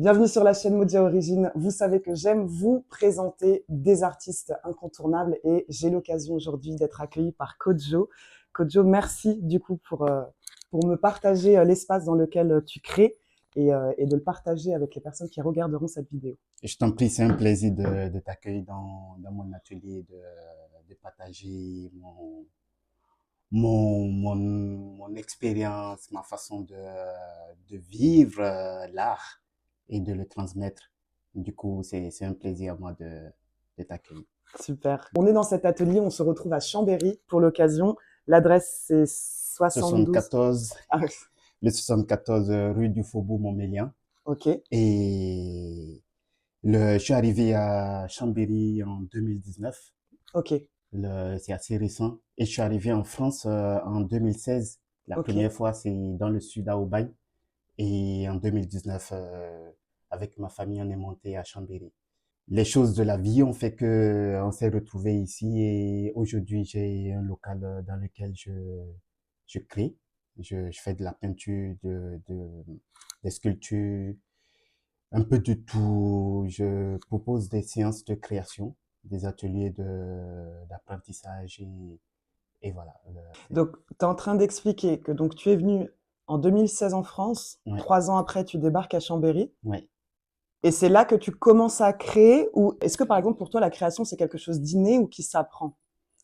Bienvenue sur la chaîne Modia Origine. Vous savez que j'aime vous présenter des artistes incontournables et j'ai l'occasion aujourd'hui d'être accueillie par Kodjo. Kodjo, merci du coup pour me partager l'espace dans lequel tu crées et de le partager avec les personnes qui regarderont cette vidéo. Je t'en prie, c'est un plaisir de t'accueillir dans mon atelier, de partager mon expérience, ma façon de vivre l'art et de le transmettre. Du coup, c'est un plaisir à moi de t'accueillir. Super. On est dans cet atelier, on se retrouve à Chambéry pour l'occasion. L'adresse c'est 72. 74, Ah, le 74 rue du Faubourg Montmélian. ok, Et je suis arrivé à Chambéry en 2019. ok, C'est assez récent. Et je suis arrivé en France en 2016. La ok. première fois, c'est dans le sud à Aubagne. Et en 2019, avec ma famille, on est monté à Chambéry. Les choses de la vie ont fait que on s'est retrouvés ici et aujourd'hui, j'ai un local dans lequel je crée. Je fais de la peinture, des sculptures, un peu de tout. Je propose des séances de création, des ateliers d'apprentissage et voilà. Donc, tu es en train d'expliquer que donc tu es venu en 2016 en France, Ouais, 3 ans après, tu débarques à Chambéry, ouais. et c'est là que tu commences à créer, ou est-ce que par exemple pour toi la création c'est quelque chose d'inné ou qui s'apprend?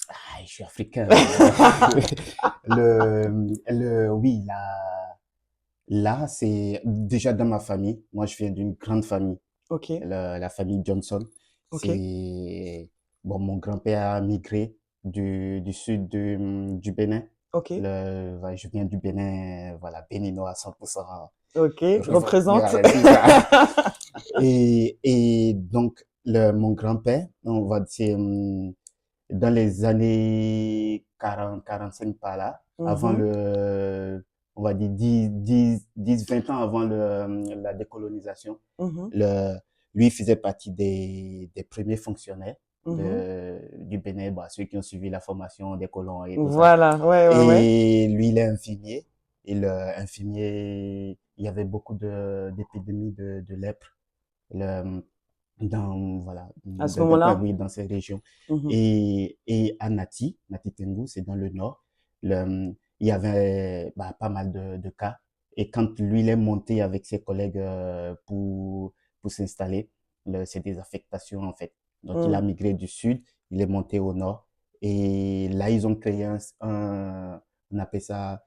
Ah, je suis africain. Oui, là, c'est déjà dans ma famille. Moi, je viens d'une grande famille, Ok, la famille Johnson. ok, C'est, bon, mon grand-père a migré du sud du Bénin. ok, Ouais, je viens du Bénin, voilà, béninois à 100%. ok, représente. Ouais, c'est ça. Et donc, mon grand-père, on va dire, dans les années 40, 45 par là, avant Mhm, on va dire 20 ans avant la décolonisation, mhm, le, lui faisait partie des premiers fonctionnaires mhm. du Bénin, bah, ceux qui ont suivi la formation des colons et tout ça. Voilà, ouais, ouais, ouais. Et lui, il est infirmier. Et infirmier, il y avait beaucoup d'épidémies de lèpre voilà, À ce donc, moment-là. oui, dans ces régions. Mhm, Et à Nati Tengou, c'est dans le nord, il y avait bah, pas mal de cas. Et quand lui, il est monté avec ses collègues pour s'installer, c'est des affectations en fait. Donc il a mm. migré du sud, il est monté au nord. Et là, ils ont créé on appelle ça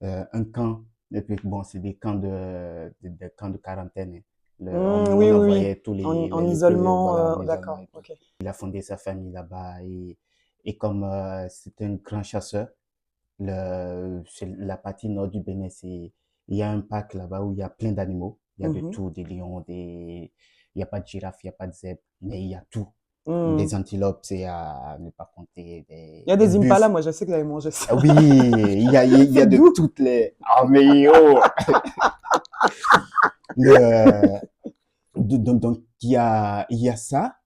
un camp. Et puis, bon, c'est des camps de camps de quarantaine, hein. Oui, On oui, oui. envoyait tous En les locaux, isolement, voilà, en isolement d'accord, et tout. ok. Il a fondé sa famille là-bas et comme c'était un grand chasseur, c'est la partie nord du Bénin, il y a un parc là-bas où il y a plein d'animaux. Il y a de Mhm, tout, des lions, il n'y a pas de girafe, il n'y a pas de zèbre, mais il y a tout. Des mm. antilopes, c'est à ne pas compter, Il y a des des impalas, buffles. moi je sais que j'avais mangé ça. Ah oui, il y C'est a de doux. toutes les, ah mais oh, le, donc, il y a ça.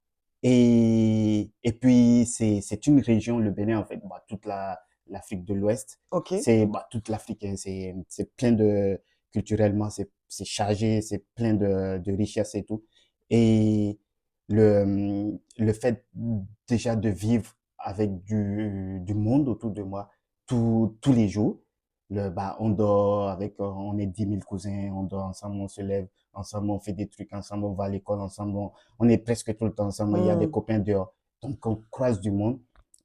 Et puis, c'est une région, le Bénin, en fait, bah, l'Afrique de l'Ouest. Ok. C'est, bah, toute l'Afrique, hein, c'est plein culturellement, c'est chargé, c'est plein de richesses et tout. Et le fait déjà de vivre avec du monde autour de moi tous les jours, bah, on dort avec, on est 10 000 cousins, on dort ensemble, on se lève ensemble, on fait des trucs ensemble, on va à l'école ensemble, on est presque tout le temps ensemble, il y a des Mm. copains dehors. Donc, on croise du monde.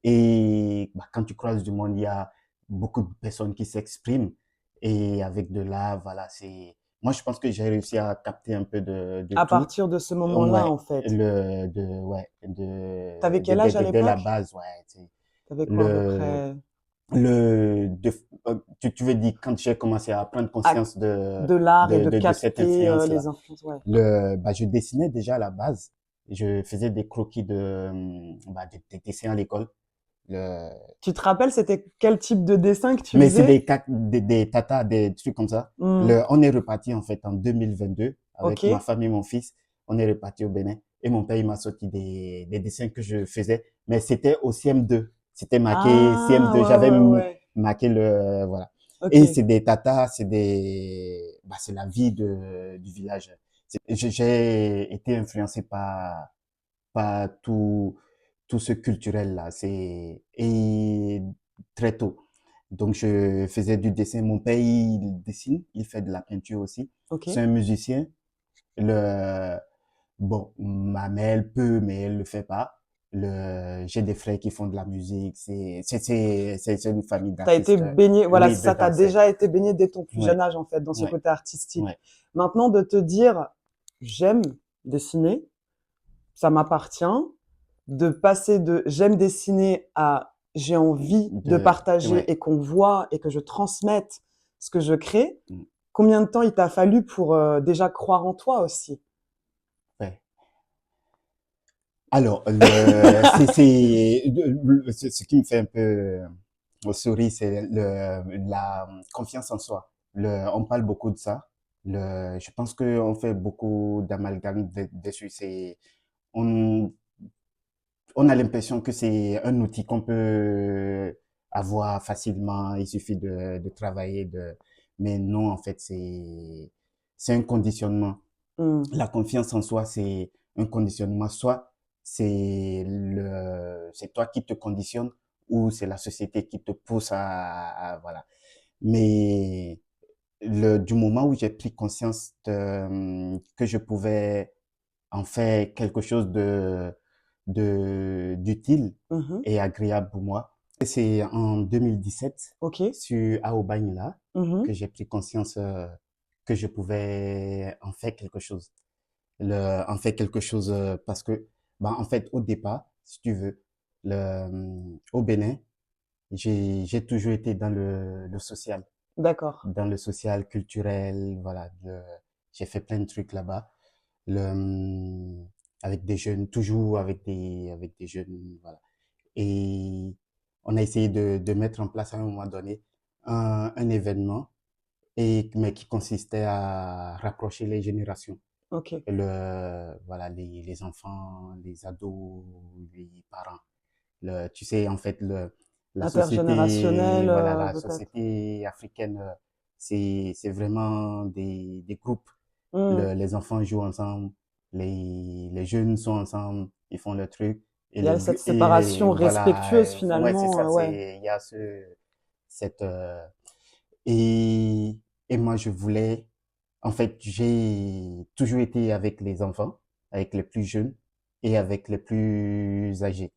Et bah, quand tu croises du monde, il y a beaucoup de personnes qui s'expriment. Et avec de l'art, voilà, c'est... Moi, je pense que j'ai réussi à capter un peu de À tout. partir de ce moment-là, Ouais, en fait. ouais, T'avais quel âge à de la l'époque? base, ouais. T'avais quoi à peu Le, près? tu veux dire quand j'ai commencé à prendre À- conscience de l'art et de de cette capter influence-là. les influences, ouais. Bah, je dessinais déjà à la base. Je faisais des croquis bah, des dessins à l'école. Le, Tu te rappelles, c'était quel type de dessin que tu mais c'est faisais? des tatas, des trucs comme ça. Mm. On est reparti en fait en 2022 Ok. avec ma femme et mon fils. On est reparti au Bénin et mon père il m'a sorti des dessins que je faisais, mais c'était au CM2. C'était marqué Ah, CM2. ouais, J'avais ouais, ouais. marqué voilà. Ok. Et c'est des tatas, bah, c'est la vie du village. J'ai été influencé par tout ce culturel-là. Et très tôt. Donc, je faisais du dessin. Mon père, il dessine, il fait de la peinture aussi. Ok. C'est un musicien. Le, bon, ma mère, elle peut, mais elle le fait pas. J'ai des frères qui font de la musique. C'est une famille T'as été d'artistes. baigné, voilà, Oui, ça dedans, t'a déjà été baigné dès ton plus jeune ouais, âge, en fait, dans ce ouais, côté artistique. ouais, Maintenant, de te dire, j'aime dessiner, ça m'appartient, de passer de j'aime dessiner à j'ai envie de partager ouais. et qu'on voit et que je transmette ce que je crée. Combien de temps il t'a fallu pour déjà croire en toi aussi? Ouais. Alors, ce qui me fait un peu sourire, c'est la confiance en soi. On parle beaucoup de ça. Je pense qu'on fait beaucoup d'amalgame dessus. On, on a l'impression que c'est un outil qu'on peut avoir facilement. Il suffit de travailler, mais non, en fait, c'est un conditionnement. Hmm. La confiance en soi, c'est un conditionnement. Soit c'est toi qui te conditionne ou c'est la société qui te pousse voilà. Mais du moment où j'ai pris conscience que je pouvais en faire quelque chose d'utile Mhm. et agréable pour moi, c'est en 2017, Ok. sur Aobagne là, que Mhm. j'ai pris conscience que je pouvais en faire quelque chose en fait quelque chose parce que, bah, en fait, au départ, si tu veux, au Bénin, j'ai toujours été dans le social, D'accord. dans le social culturel, voilà. J'ai fait plein de trucs là-bas, avec des jeunes, toujours avec des jeunes, voilà. Et on a essayé de mettre en place à un moment donné un événement mais qui consistait à rapprocher les générations Ok. voilà, les enfants, les ados, les parents. Tu sais, en fait, la société, Intergénérationnel, voilà, la peut-être. société africaine, c'est vraiment des groupes. Hmm. Les enfants jouent ensemble, les jeunes sont ensemble, ils font leur truc. Il y a cette Et séparation voilà, respectueuse ouais, c'est finalement, ça, ouais. il y a cette, et, et moi, je voulais, en fait, j'ai toujours été avec les enfants, avec les plus jeunes et avec les plus âgés.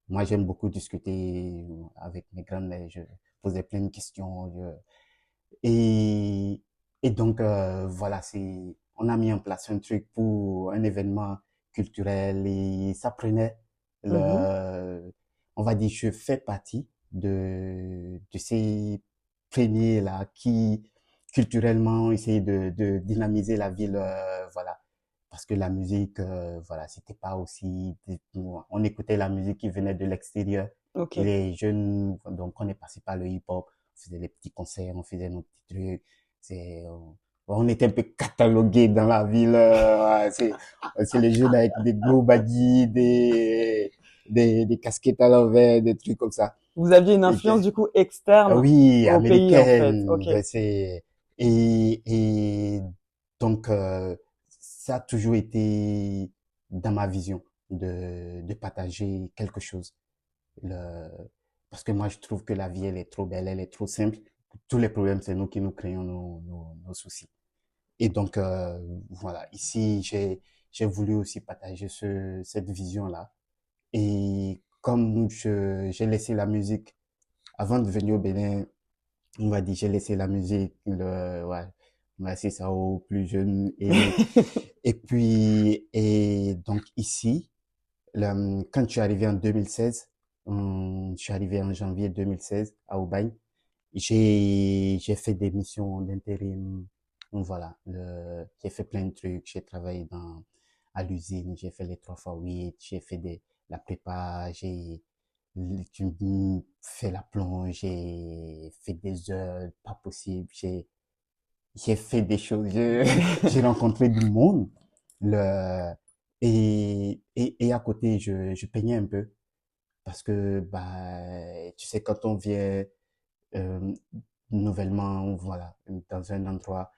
Moi, j'aime beaucoup discuter avec mes grands-mères, je posais plein de questions. Et, et donc, voilà, on a mis en place un truc pour un événement culturel et ça prenait Mhm. on va dire, je fais partie de ces premiers là qui culturellement essayaient de dynamiser la ville, voilà. Parce que la musique, voilà, c'était pas aussi, on écoutait la musique qui venait de l'extérieur. Ok. Et les jeunes, donc on est passé par le hip-hop, on faisait les petits concerts, on faisait nos petits trucs. On était un peu catalogués dans la ville. Ouais, c'est les jeunes avec des gros badges, des casquettes à l'envers, des trucs comme ça. Vous aviez une Et influence du coup externe oui, au pays en fait. américaine, Ok. et donc ça a toujours été dans ma vision de partager quelque chose. Le, Parce que moi je trouve que la vie elle est trop belle, elle est trop simple. Tous les problèmes c'est nous qui nous créons nos soucis. Et donc voilà, ici j'ai voulu aussi partager cette vision-là. Et comme j'ai laissé la musique avant de venir au Bénin, on va dire, j'ai laissé la musique, ouais, ouais, c'est ça, aux plus jeunes. Et puis, et donc ici, quand je suis arrivé en 2016, je suis arrivé en janvier 2016 à Aubagne, j'ai fait des missions d'intérim. Donc voilà, j'ai fait plein de trucs. J'ai travaillé à l'usine, j'ai fait les 3x8, j'ai fait la prépa, j'ai fait la plonge, j'ai fait des heures pas possibles, j'ai fait des choses, j'ai rencontré du monde. Le, et à côté, je peignais un peu parce que, bah, tu sais, quand on vient euh, nouvellement, voilà, dans un endroit,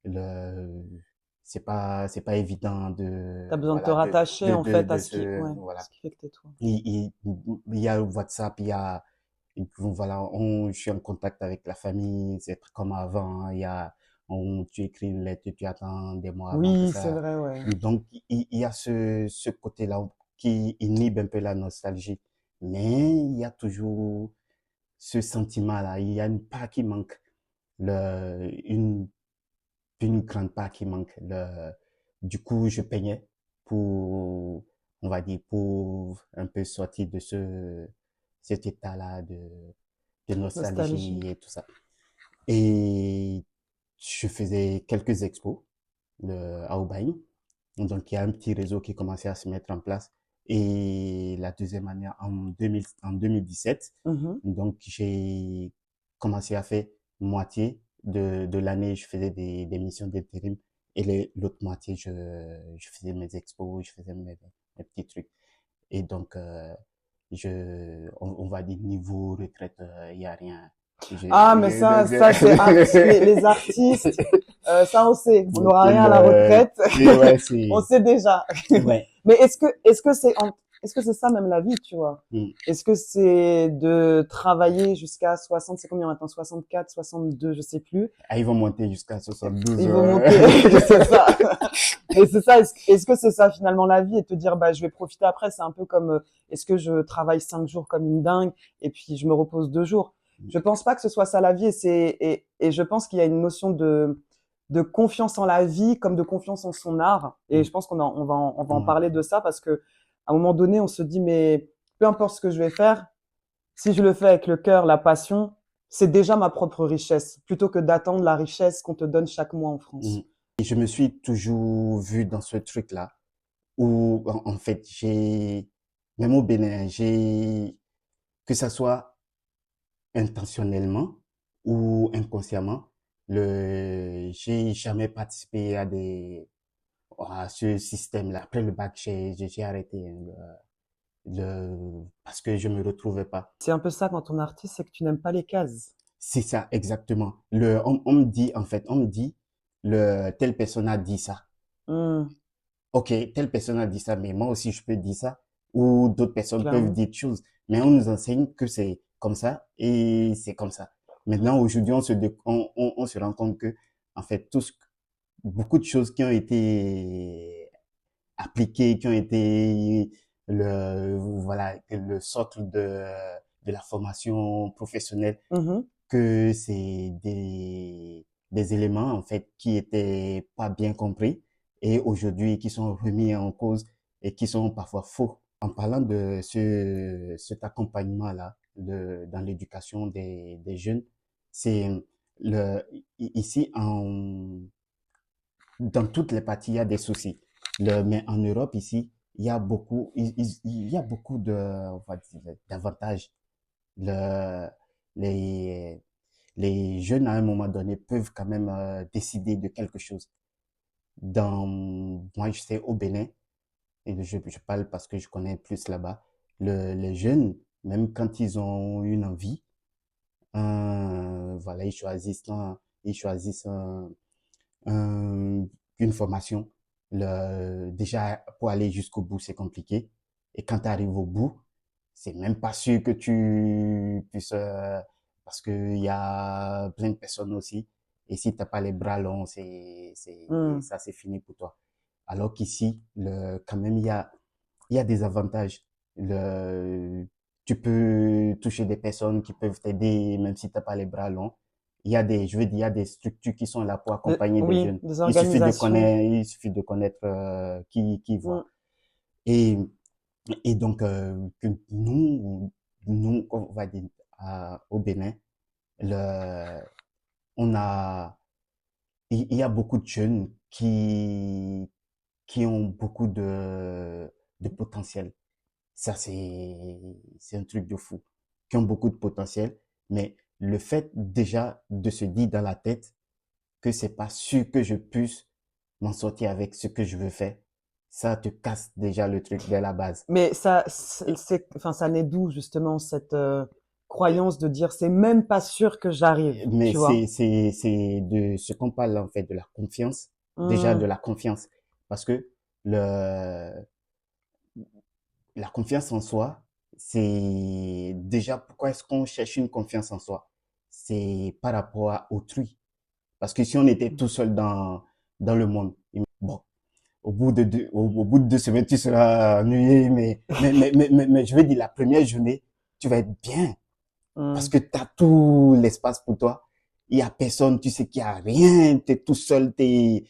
le, c'est pas évident T'as besoin de te voilà, rattacher, en fait, à de se, ce voilà. qui fait que t'es toi. Il y a WhatsApp, il y a, voilà, je suis en contact avec la famille, c'est comme avant, il y a, tu écris une lettre, tu attends des mois avant que Oui, c'est ça. vrai, ouais. Donc, il y a ce côté-là qui inhibe un peu la nostalgie. Mais il y a toujours ce sentiment-là, il y a une part qui manque, une grande part qui manque. Du coup, je peignais pour, on va dire, pour un peu sortir de cet état-là de nostalgie Nostalgie. et tout ça. Et je faisais quelques expos à Aubagne. Donc, il y a un petit réseau qui commençait à se mettre en place. Et la deuxième année, en 2017, Mhm. donc j'ai commencé à faire moitié de l'année, je faisais des missions d'intérim. Et l'autre moitié, je faisais mes expos, je faisais mes petits trucs. Et donc, on va dire niveau retraite, il y a rien. Ah, mais ça, c'est les artistes. Ça, on sait. On donc, n'aura rien à la retraite. ouais, On sait déjà. ouais. Mais est-ce que c'est ça même la vie, tu vois? Mm. Est-ce que c'est de travailler jusqu'à 60, c'est combien maintenant? 64, 62, je sais plus. Ah, ils vont monter jusqu'à 72. Ils vont monter, c'est ça. Et c'est ça. Est-ce que c'est ça finalement la vie et te dire, bah, je vais profiter après. C'est un peu comme, est-ce que je travaille 5 jours comme une dingue et puis je me repose 2 jours? Je pense pas que ce soit ça la vie et je pense qu'il y a une notion de confiance en la vie comme de confiance en son art. Et Mm. je pense on va en Ouais. parler de ça parce que à un moment donné, on se dit, mais peu importe ce que je vais faire, si je le fais avec le cœur, la passion, c'est déjà ma propre richesse, plutôt que d'attendre la richesse qu'on te donne chaque mois en Mm. France. Et je me suis toujours vu dans ce truc-là où, en fait, même au Bénin, que ça soit intentionnellement ou inconsciemment, j'ai jamais participé à ce système-là. Après le bac, j'ai arrêté, hein, parce que je me retrouvais pas. C'est un peu ça quand on est artiste, c'est que tu n'aimes pas les cases. C'est ça, exactement. On me dit, en fait, on me dit, telle personne a dit ça. Hmm, Ok, telle personne a dit ça, mais moi aussi je peux dire ça, ou d'autres personnes peuvent clairement. dire autre chose, mais on nous enseigne que c'est comme ça et c'est comme ça. Maintenant, aujourd'hui, on se rend compte que, en fait, beaucoup de choses qui ont été appliquées, qui ont été voilà, le socle de la formation professionnelle, Mhm. que c'est des éléments, en fait, qui étaient pas bien compris et aujourd'hui qui sont remis en cause et qui sont parfois faux. En parlant de cet accompagnement-là dans l'éducation des jeunes, c'est ici dans toutes les parties, il y a des soucis. Mais en Europe, ici, il y a beaucoup on va dire, d'avantages. Le, les, les jeunes, à un moment donné, peuvent quand même décider de quelque chose. Moi, je sais, au Bénin, et je parle parce que je connais plus là-bas, les jeunes, même quand ils ont une envie, voilà, ils choisissent un- une formation. Déjà, pour aller jusqu'au bout, c'est compliqué. Et quand tu arrives au bout, c'est même pas sûr que tu puisses, parce qu'il y a plein de personnes aussi. Et si t'as pas les bras longs, Hmm. ça, c'est fini pour toi. Alors qu'ici, quand même, il y a des avantages. Tu peux toucher des personnes qui peuvent t'aider, même si t'as pas les bras longs. Je veux dire, il y a des structures qui sont là pour accompagner des Oui, jeunes. des organisations. Il suffit de connaître qui Hmm. voit. Et, et donc, que on va dire, au Bénin, le, on a, il y a beaucoup de jeunes qui ont beaucoup de potentiel. Ça, c'est un truc de fou. Qui ont beaucoup de potentiel, mais le fait déjà de se dire dans la tête que c'est pas sûr que je puisse m'en sortir avec ce que je veux faire, ça te casse déjà le truc dès la base. Mais enfin, ça naît d'où justement cette croyance de dire c'est même pas sûr que j'arrive, Mais tu vois? c'est de ce qu'on parle en fait de la confiance. déjà de Hmm. la confiance. Parce que le, la confiance en soi, c'est déjà pourquoi est-ce qu'on cherche une confiance en soi? C'est par rapport à autrui. Parce que si on était tout seul dans le monde, bon, au bout de 2 semaines, tu seras ennuyé, mais je veux dire, la première journée, tu vas être bien. Parce Hmm. que tu as tout l'espace pour toi. Il y a personne, tu sais qu'il y a rien, tu es tout seul, t'es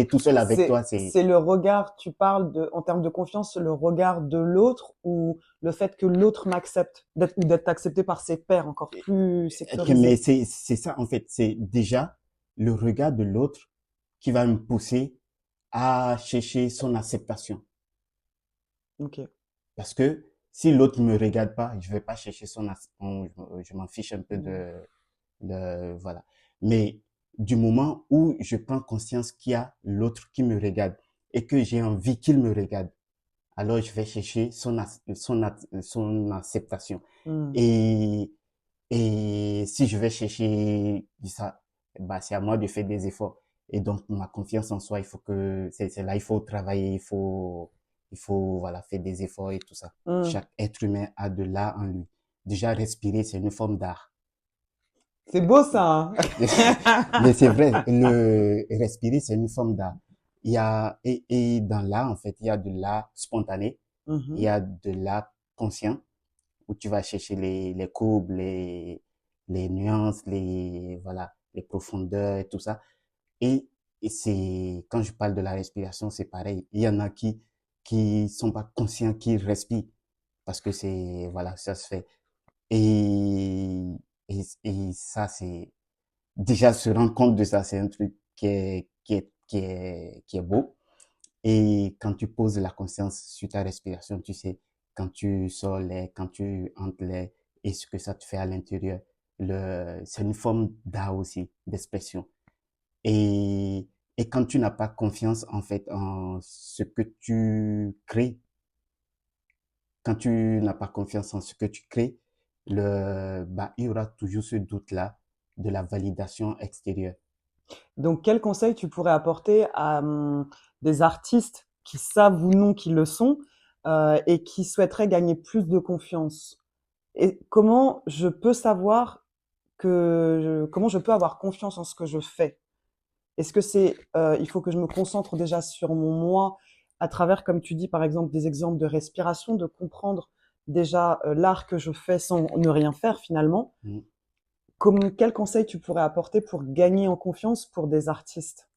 tout seul avec toi. C'est le regard, tu parles de, en termes de confiance, le regard de l'autre ou le fait que l'autre m'accepte, ou d'être accepté par ses pairs encore plus Mais sécurisé. c'est ça, en fait. C'est déjà le regard de l'autre qui va me pousser à chercher son acceptation. Ok. Parce que si l'autre ne me regarde pas, je vais pas chercher son acceptation. Je m'en fiche un peu Hmm. voilà. Mais du moment où je prends conscience qu'il y a l'autre qui me regarde et que j'ai envie qu'il me regarde, alors je vais chercher son acceptation. Hmm. Et, et si je vais chercher ça, bah, c'est à moi de faire des efforts. Et donc, ma confiance en soi, il faut que, c'est là, il faut travailler, voilà, faire des efforts et tout ça. Hmm. Chaque être humain a de l'art en lui. Déjà, respirer, c'est une forme d'art. C'est beau ça, Mais hein. c'est vrai, le respirer, c'est une forme d'art. Et dans l'art, en fait, il y a de l'art spontané, il y Mhm. a de l'art conscient, où tu vas chercher les courbes, les nuances, voilà, les profondeurs et tout ça. Et, et c'est, quand je parle de la respiration, c'est pareil. Il y en a qui sont pas conscients qu'ils respirent parce que c'est, voilà, ça se fait. Et, et ça, c'est, déjà se rendre compte de ça, c'est un truc qui est beau. Et quand tu poses la conscience sur ta respiration, tu sais, quand tu sors l'air, quand tu entres l'air et ce que ça te fait à l'intérieur, c'est une forme d'art aussi, d'expression. Et, et quand tu n'as pas confiance, en fait, en ce que tu crées, quand tu n'as pas confiance en ce que tu crées, bah, il y aura toujours ce doute-là de la validation extérieure. Donc, quel conseil tu pourrais apporter à des artistes qui savent ou non qu'ils le sont et qui souhaiteraient gagner plus de confiance? Et comment je peux savoir comment je peux avoir confiance en ce que je fais? Est-ce que c'est, il faut que je me concentre déjà sur mon moi à travers, comme tu dis, par exemple, des exemples de respiration, de comprendre déjà l'art que je fais sans ne rien faire finalement. Mm. Quel conseil tu pourrais apporter pour gagner en confiance pour des artistes?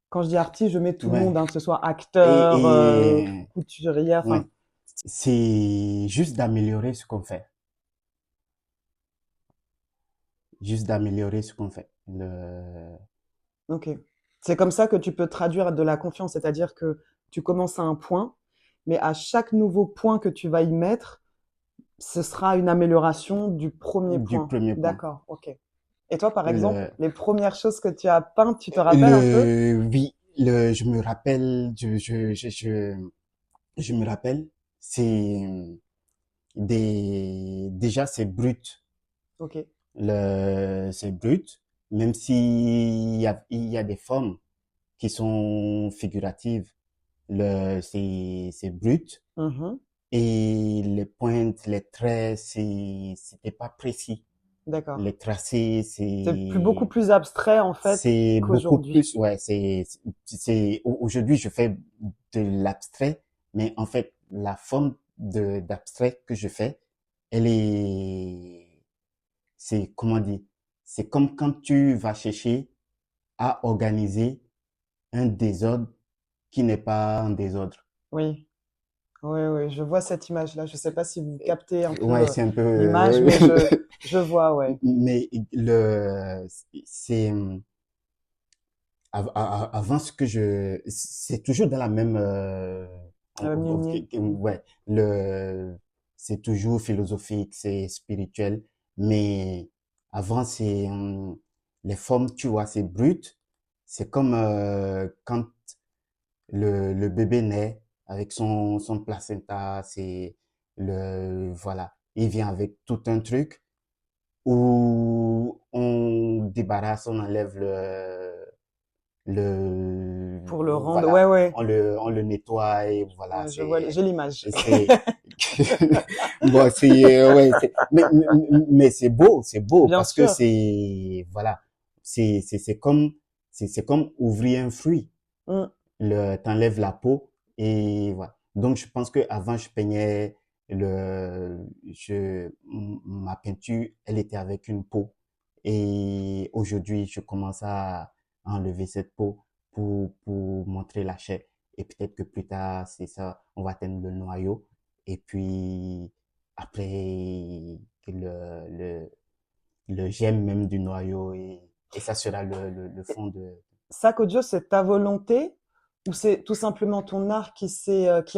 Quand je dis artiste, je mets tout le monde, Ouais. hein, que ce soit Et, acteur, et couturière, ouais, enfin, c'est juste d'améliorer ce qu'on fait. Juste d'améliorer ce qu'on fait. ok. C'est comme ça que tu peux traduire de la confiance, c'est-à-dire que tu commences à un point, mais à chaque nouveau point que tu vas y mettre, ce sera une amélioration du premier Du point. premier point. D'accord, ok. Et toi, par exemple, Le, les premières choses que tu as peintes, tu te rappelles un peu? oui, je me rappelle, je me rappelle, c'est déjà c'est brut. Ok. C'est brut, même s'il y a des formes qui sont figuratives. C'est brut. Mhm. Et les pointes, les traits, c'était pas précis. D'accord. Les tracés, Beaucoup plus abstrait en fait c'est beaucoup qu'aujourd'hui. plus, ouais, aujourd'hui, je fais de l'abstrait, mais en fait, la forme d'abstrait que je fais, elle c'est, comment dire, c'est comme quand tu vas chercher à organiser un désordre qui n'est pas un désordre. Oui, oui, oui, je vois cette image-là. Je ne sais pas si vous captez un peu Ouais, c'est un peu, l'image, mais je vois, ouais. mais c'est, avant ce que c'est toujours dans la même, Lignée. Mm. ouais, c'est toujours philosophique, c'est spirituel, mais avant c'est, les formes, tu vois, c'est brut, c'est comme quand le bébé naît avec son placenta, voilà, il vient avec tout un truc où on débarrasse, on enlève Pour le rendre, voilà, ouais, ouais, on le nettoie et voilà, ouais, je vois, j'ai l'image. c'est, bon, ouais, mais c'est beau Bien parce que sûr. voilà, c'est comme ouvrir un fruit. Mm. T'enlèves la peau et voilà. Donc, je pense que avant je peignais ma peinture, elle était avec une peau. Et aujourd'hui, je commence à enlever cette peau pour montrer la chair. Et peut-être que plus tard, c'est ça, on va atteindre le noyau. Et puis, après, que le germe même du noyau et ça sera le fond de, Ça, Kodjo, c'est ta volonté ou c'est tout simplement ton art qui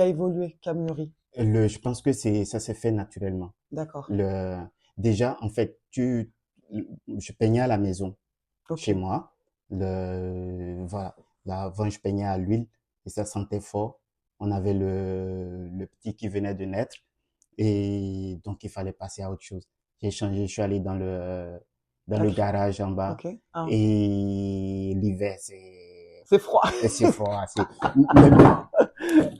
a évolué, qui a mûri? Je pense que ça s'est fait naturellement. D'accord. Le, déjà, en fait, je peignais à la maison, Ok. chez moi. Voilà. Là, avant, je peignais à l'huile et ça sentait fort. On avait le petit qui venait de naître et donc il fallait passer à autre chose. J'ai changé, je suis allé dans le D'accord. garage en bas Ok. Ah. et l'hiver, C'est froid. c'est froid.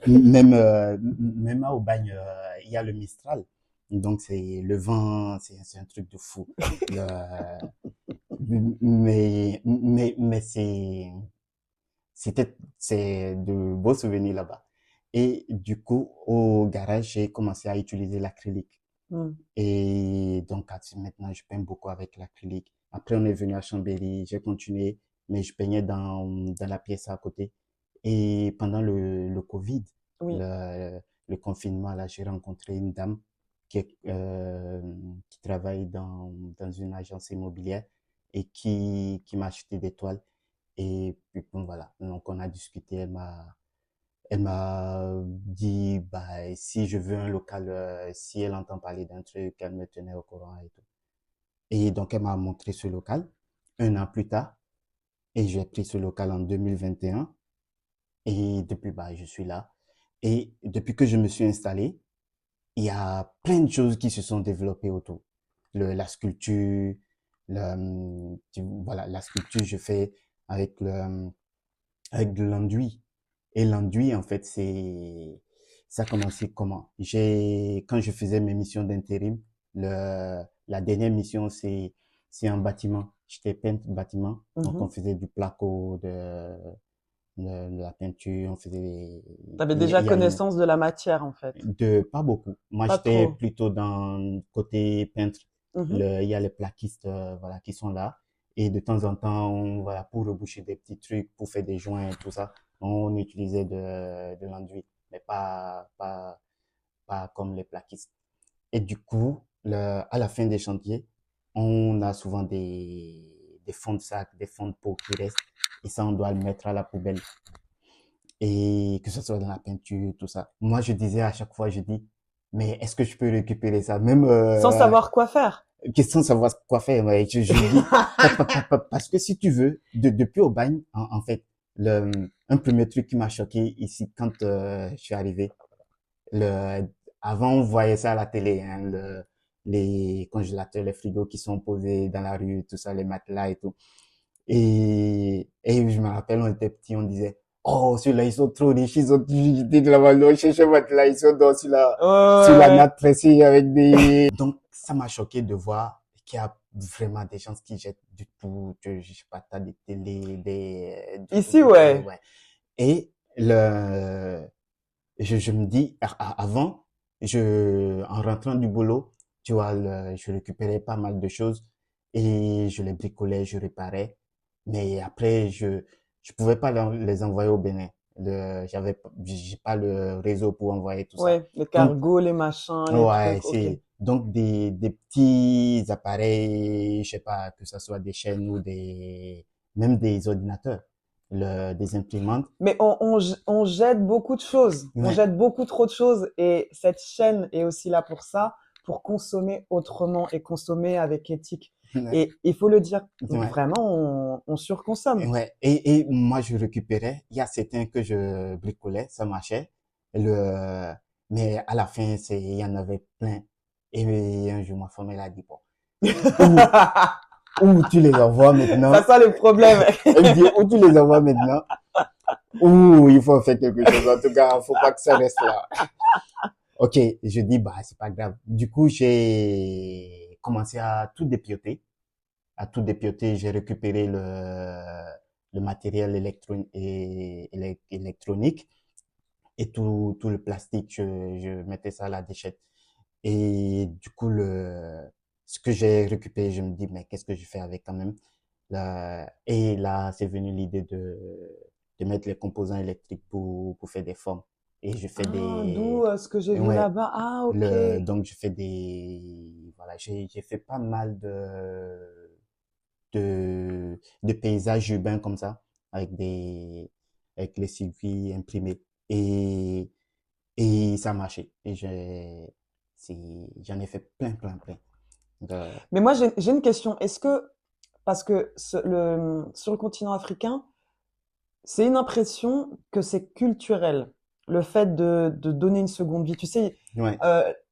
Même, même au bagne, il y a le Mistral. Donc, c'est le vent, c'est un truc de fou. Le- mais c'est de beaux souvenirs là-bas. Et du coup, au garage, j'ai commencé à utiliser l'acrylique. Hmm. Et donc, maintenant, je peins beaucoup avec l'acrylique. Après, on est venu à Chambéry, j'ai continué, mais je peignais dans la pièce à côté. Et pendant le Covid, Oui. le confinement, là, j'ai rencontré une dame qui travaille dans une agence immobilière et qui m'a acheté des toiles. Et puis, bon, voilà. Donc, on a discuté. Elle m'a dit, bah, si je veux un local, si elle entend parler d'un truc, elle me tenait au courant et tout. Et donc, elle m'a montré ce local un an plus tard. Et j'ai pris ce local en 2021. Et depuis, bah, je suis là. Et depuis que je me suis installé, il y a plein de choses qui se sont développées autour. La sculpture, voilà, la sculpture, je fais avec avec de l'enduit. Et l'enduit, en fait, ça a commencé comment? Quand je faisais mes missions d'intérim, la dernière mission, c'est un bâtiment. J'étais peintre bâtiment. Donc, on Mhm. faisait du placo, de la peinture, on faisait T'avais il déjà y a une, connaissance de la matière, en fait. pas beaucoup. Moi, Pas j'étais trop. plutôt dans le côté peintre. Mhm. Il y a les plaquistes, voilà, qui sont là. Et de temps en temps, voilà, pour reboucher des petits trucs, pour faire des joints et tout ça, on utilisait de l'enduit, mais pas comme les plaquistes. Et du coup, à la fin des chantiers, on a souvent des fonds de sac, des fonds de peau qui restent. Et ça, on doit le mettre à la poubelle et que ce soit dans la peinture, tout ça. Moi, je disais à chaque fois, je dis, mais est-ce que je peux récupérer ça? Même Sans savoir quoi faire. question de savoir quoi faire. Ouais, je dis, parce que si tu veux, depuis au bagne, en fait, un premier truc qui m'a choqué ici quand je suis arrivé, le, avant on voyait ça à la télé, hein, les congélateurs, les frigos qui sont posés dans la rue, tout ça, les matelas et tout. Et je me rappelle, on était petits, on disait, oh, ceux-là, ils sont trop riches, ils ont jeté de la valeur, cherchez votre là, ils sont dans Ouais, sur ouais, la ouais. natte tressée avec des... Donc, ça m'a choqué de voir qu'il y a vraiment des gens qui jettent du tout, je sais pas, t'as des télés, Ici, ouais. ouais. Et je me dis, avant, en rentrant du boulot, tu vois, je récupérais pas mal de choses et je les bricolais, je réparais. Mais après, je pouvais pas les envoyer au Bénin. J'ai pas le réseau pour envoyer tout ça. Ouais, les Donc, cargos, les machins, les ouais, trucs, ok. donc des petits appareils, je sais pas, que ce soit des chaînes ou même des ordinateurs, des imprimantes. Mais on jette beaucoup de choses. On Ouais, jette beaucoup trop de choses. Et cette chaîne est aussi là pour ça, pour consommer autrement et consommer avec éthique. ouais, Et il faut le dire, ouais. vraiment, on surconsomme. Ouais, et moi je récupérais, il y a certains que je bricolais, ça marchait, mais à la fin, il y en avait plein. Et un jour, ma femme, elle a dit, bon, ou, Ou tu les envoies Ça maintenant. sent le problème. Elle me dit, ou tu les envoies maintenant, ou il faut faire quelque chose. En tout cas, faut pas que ça reste là. Ok, je dis, bah, c'est pas grave. Du coup, j'ai commencé à tout dépioter. À tout dépioter, j'ai récupéré le matériel électronique et tout le plastique, je mettais ça à la déchetterie. Et du coup, ce que j'ai récupéré, je me dis, mais qu'est-ce que je fais avec quand même? Et là, c'est venu l'idée de mettre les composants électriques pour faire des formes. Et je fais Ah, d'où ce que j'ai vu ouais, là-bas. Ah, ok. donc je fais voilà, j'ai fait pas mal de paysages urbains comme ça, avec avec les circuits imprimés. Et, et ça a marché. Et j'en ai fait plein. De- Mais moi, j'ai une question. Est-ce que, parce que sur le continent africain, c'est une impression que c'est culturel, le fait de donner une seconde vie. Tu sais, ouais.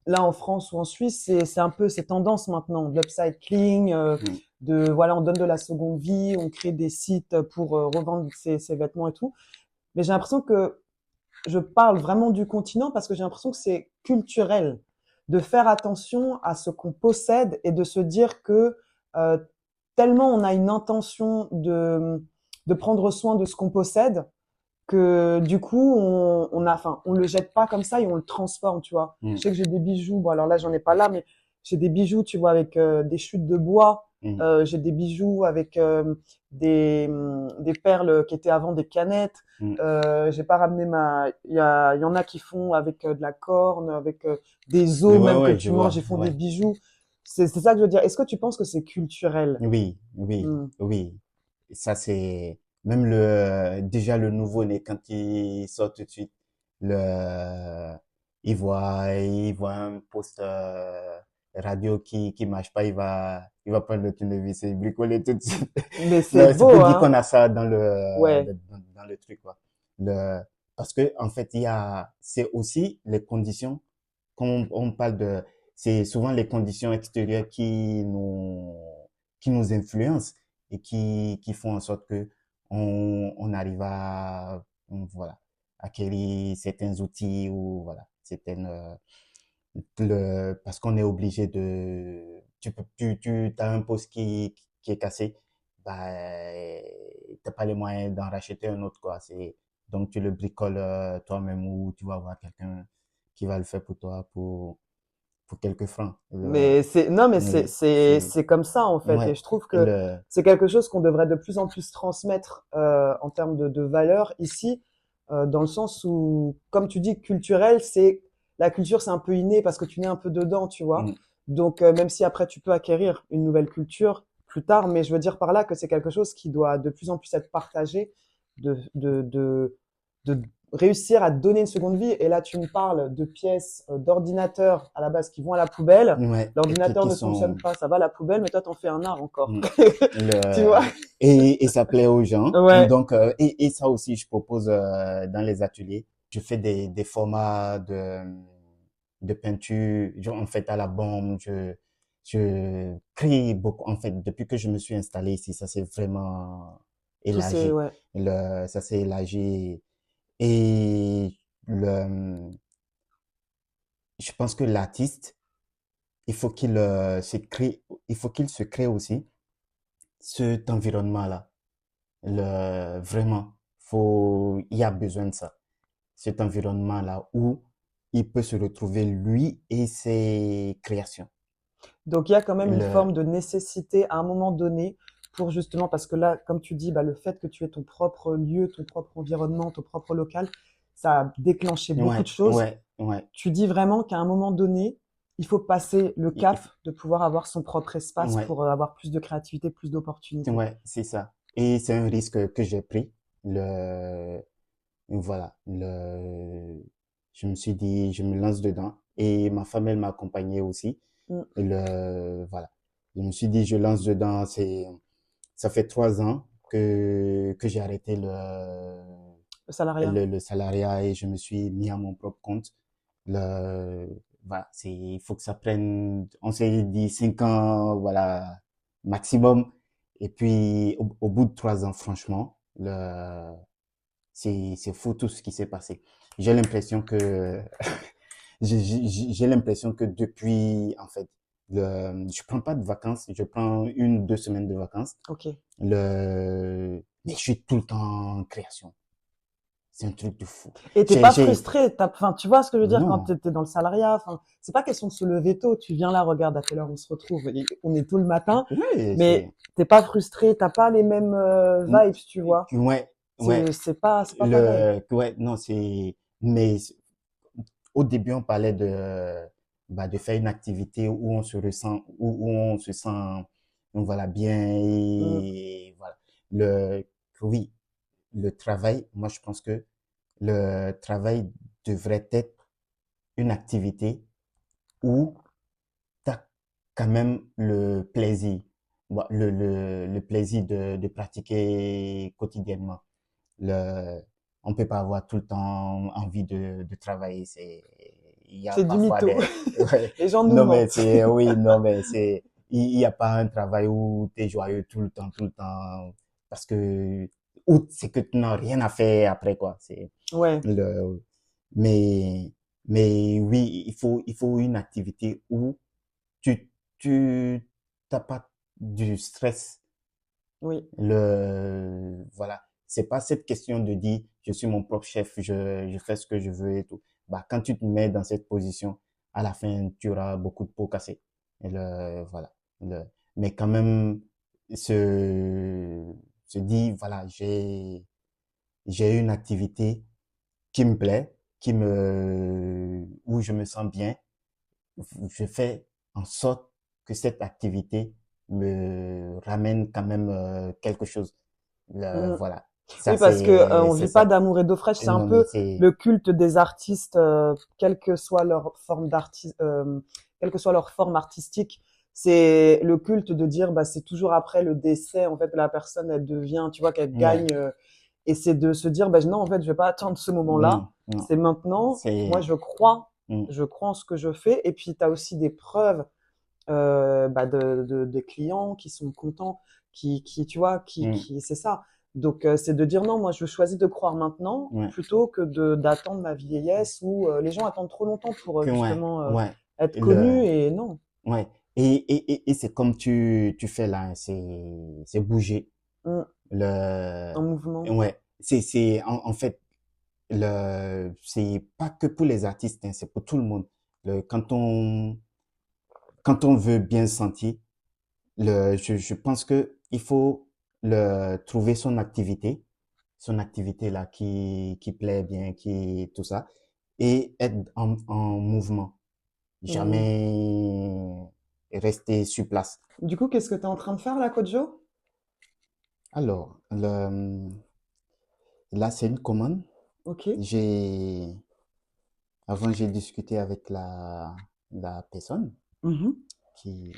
là en France ou en Suisse, c'est un peu ces tendances maintenant, de l'upcycling, Mm. voilà, on donne de la seconde vie, on crée des sites pour revendre ses vêtements et tout. Mais j'ai l'impression que je parle vraiment du continent parce que j'ai l'impression que c'est culturel de faire attention à ce qu'on possède et de se dire que euh, tellement on a une intention de prendre soin de ce qu'on possède que du coup on le jette pas comme ça et on le transforme, tu vois. Je Mm. sais que j'ai des bijoux, bon alors là j'en ai pas là, mais j'ai des bijoux, tu vois, avec des chutes de bois. Mm. J'ai des bijoux avec des perles qui étaient avant des canettes. Mm. J'ai pas ramené il y en a qui font avec de la corne, avec des os Ouais, même que ouais, je tu manges, vois. ils font des Ouais. bijoux. C'est ça que je veux dire. Est-ce que tu penses que c'est culturel? Hmm. Oui. Ça, c'est même déjà le nouveau-né, quand il sort tout de suite, le, il voit un poste radio qui marche pas, il va prendre le tournevis et bricoler tout de suite. Mais c'est C'est pour beau, dire qu'on hein? a ça Ouais. dans le truc, quoi. Le, parce que, en fait, c'est aussi les conditions, quand on parle c'est souvent les conditions extérieures qui nous influencent et qui font en sorte que on arrive à, voilà, acquérir certains outils ou, voilà, parce qu'on est obligé t'as un poste qui est cassé, bah, t'as pas les moyens d'en racheter un autre, quoi. Donc tu le bricoles toi-même ou tu vas voir quelqu'un qui va le faire pour toi pour quelques francs. Mais non, mais Oui, c'est, c'est comme ça en fait, et ouais, je trouve que le, c'est quelque chose qu'on devrait de plus en plus transmettre en termes de valeur ici, dans le sens où, comme tu dis, culturel, c'est la culture, c'est un peu inné parce que tu nais un peu dedans, tu vois. mm, Donc même si après tu peux acquérir une nouvelle culture plus tard, mais je veux dire par là que c'est quelque chose qui doit de plus en plus être partagé, de réussir à donner une seconde vie. Et là, tu me parles de pièces d'ordinateur à la base qui vont à la poubelle. ouais, L'ordinateur qui ne fonctionne sont, pas, ça va à la poubelle, mais toi, t'en fais un art encore. mm, Tu vois? et ça plaît aux gens. Ouais. Donc, et ça aussi, je propose dans les ateliers. Je fais des formats de peinture, en fait, à la bombe. Je crée beaucoup. En fait, depuis que je me suis installé ici, ça s'est vraiment Tout c'est, élargi. ouais. Ça s'est élargi. Et je pense que l'artiste, il faut il faut qu'il se crée aussi cet environnement-là. Vraiment, il y a besoin de ça. Cet environnement-là où il peut se retrouver lui et ses créations. Donc, il y a quand même une Le, forme de nécessité à un moment donné pour justement, parce que là, comme tu dis, bah, le fait que tu aies ton propre lieu, ton propre environnement, ton propre local, ça a déclenché beaucoup de choses. ouais. Tu dis vraiment qu'à un moment donné, il faut passer le Il cap de pouvoir avoir son propre espace ouais, pour avoir plus de créativité, plus d'opportunités. ouais, c'est ça. Et c'est un risque que j'ai pris. Voilà, je me suis dit, je me lance dedans. Et ma femme, elle m'a accompagné aussi. Mm. Voilà. Je me suis dit, je lance dedans. Ça fait 3 ans que j'ai arrêté Le salariat. le salariat et je me suis mis à mon propre compte. Le, il faut que ça prenne, on s'est dit 5 ans, voilà, maximum. Et puis, au bout de 3 ans, franchement, c'est fou tout ce qui s'est passé. J'ai l'impression que, j'ai l'impression que depuis, en fait, je prends pas de vacances, je prends 1, 2 semaines de vacances. Ok. Mais je suis tout le temps en création. C'est un truc de fou. Et t'es J'ai, pas j'ai, frustré, enfin, tu vois ce que je veux dire quand non, t'étais dans le salariat, enfin, c'est pas question de se lever tôt, tu viens là, regarde à quelle heure on se retrouve, on est tôt le matin, oui, mais t'es pas frustré, t'as pas les mêmes Mm, vibes, tu vois. ouais, ouais, C'est pas pareil. ouais, non, mais au début, on parlait de faire une activité où on se ressent, où on se sent, donc voilà, bien Mm. et voilà. Le, oui, le travail, moi, je pense que le travail devrait être une activité où tu as quand même le plaisir, le plaisir de pratiquer quotidiennement. Le, on peut pas avoir tout le temps envie de travailler. Il y a C'est du parfois mytho. des, ouais, Les gens nous non mais mentent. c'est, oui, non mais il y a pas un travail où tu es joyeux tout le temps, parce que, ou c'est que tu n'as rien à faire après, quoi. Ouais, Le, mais, mais oui, il faut une activité où tu t'as pas du stress. oui. Voilà. C'est pas cette question de dire, je suis mon propre chef, je fais ce que je veux et tout. Bah, quand tu te mets dans cette position, à la fin, tu auras beaucoup de pots cassés. Voilà. Le, mais quand même, se, se dire, voilà, j'ai une activité qui me plaît, où je me sens bien. Je fais en sorte que cette activité me ramène quand même quelque chose. Mm. Voilà. Ça, Oui, parce que on c'est vit pas ça. d'amour et d'eau fraîche, c'est un Non, mais peu c'est, le culte des artistes, quelle que soit leur forme quelle que soit leur forme artistique. C'est le culte de dire, bah, c'est toujours après le décès, en fait, la personne, elle devient, tu vois, qu'elle ouais, gagne, et c'est de se dire, bah, non, en fait, je vais pas attendre ce moment-là, non, non, c'est maintenant. Moi, c'est, mm, je crois en ce que je fais, et puis tu as aussi des preuves bah, des clients qui sont contents, tu vois, mm, c'est ça. Donc, c'est de dire non, moi, je choisis de croire maintenant ouais, plutôt que d'attendre ma vieillesse où les gens attendent trop longtemps pour ouais, justement ouais, être le, connus et non, ouais. Et c'est comme tu fais là, c'est bouger. mm, Le, en mouvement. ouais, en fait, c'est pas que pour les artistes, hein, c'est pour tout le monde. Quand on veut bien se sentir, je pense que il faut trouver son activité là qui plaît bien, tout ça, et être en mouvement. Mm. Jamais rester sur place. Du coup, qu'est-ce que tu es en train de faire là, Kojo? Alors, là, c'est une commande. Ok. J'ai, Avant, j'ai discuté avec la personne Mhm. qui,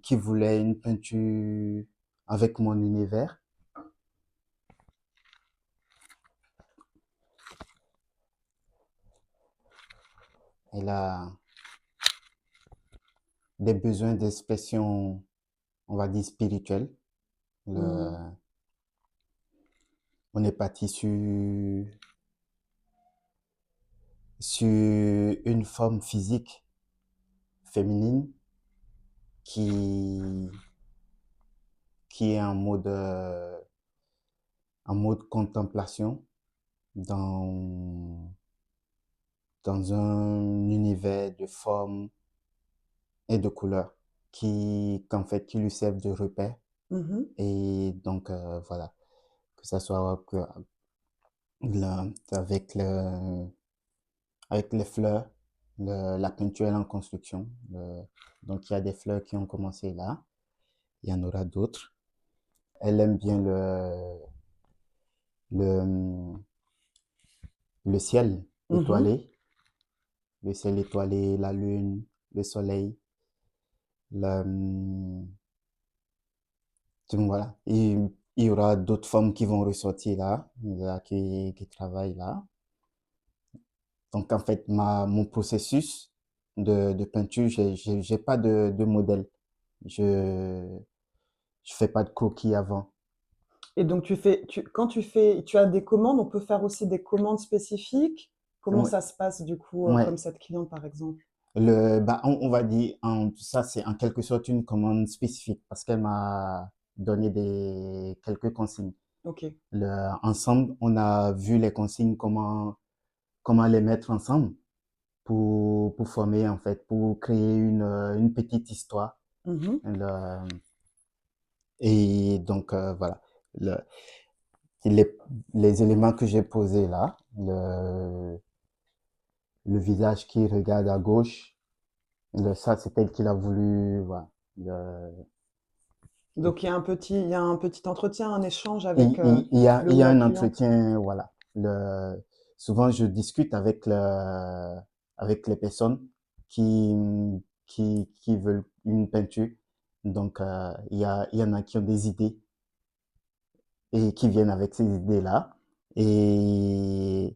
qui voulait une peinture avec mon univers. Elle a des besoins d'expression, on va dire, spirituelle. Mm. Le, on est parti sur une forme physique féminine qui, qui est en mode contemplation dans, dans un univers de formes et de couleurs qu'en fait, qui lui servent de repère. Mhm. Et donc, voilà, que ça soit avec avec les fleurs, la peinture est en construction. Donc, il y a des fleurs qui ont commencé là. Il y en aura d'autres. Elle aime bien le, le ciel Mhm. étoilé, la lune, le soleil. Le, donc voilà. Et il y aura d'autres femmes qui vont ressortir là qui travaillent là. Donc, en fait, mon processus de peinture, j'ai pas de modèle. Je, je fais pas de croquis avant. Et donc quand tu as des commandes, on peut faire aussi des commandes spécifiques? Comment Ouais, ça se passe du coup, ouais. comme cette cliente par exemple? Bah, on va dire, ça c'est en quelque sorte une commande spécifique parce qu'elle m'a donné quelques consignes. OK. Ensemble, on a vu les consignes, comment les mettre ensemble pour former, en fait, pour créer une petite histoire. Mmh. Le- et donc, voilà. Le, les, les éléments que j'ai posés là, le visage qui regarde à gauche, ça, c'est elle qui l'a voulu, voilà. Le- Donc il y a un petit entretien, un échange il, avec, il, il y a, le il ou y a la un cliente? entretien, voilà. Souvent, je discute avec les personnes qui, qui veulent une peinture. Donc, il y en a qui ont des idées et qui viennent avec ces idées-là. Et,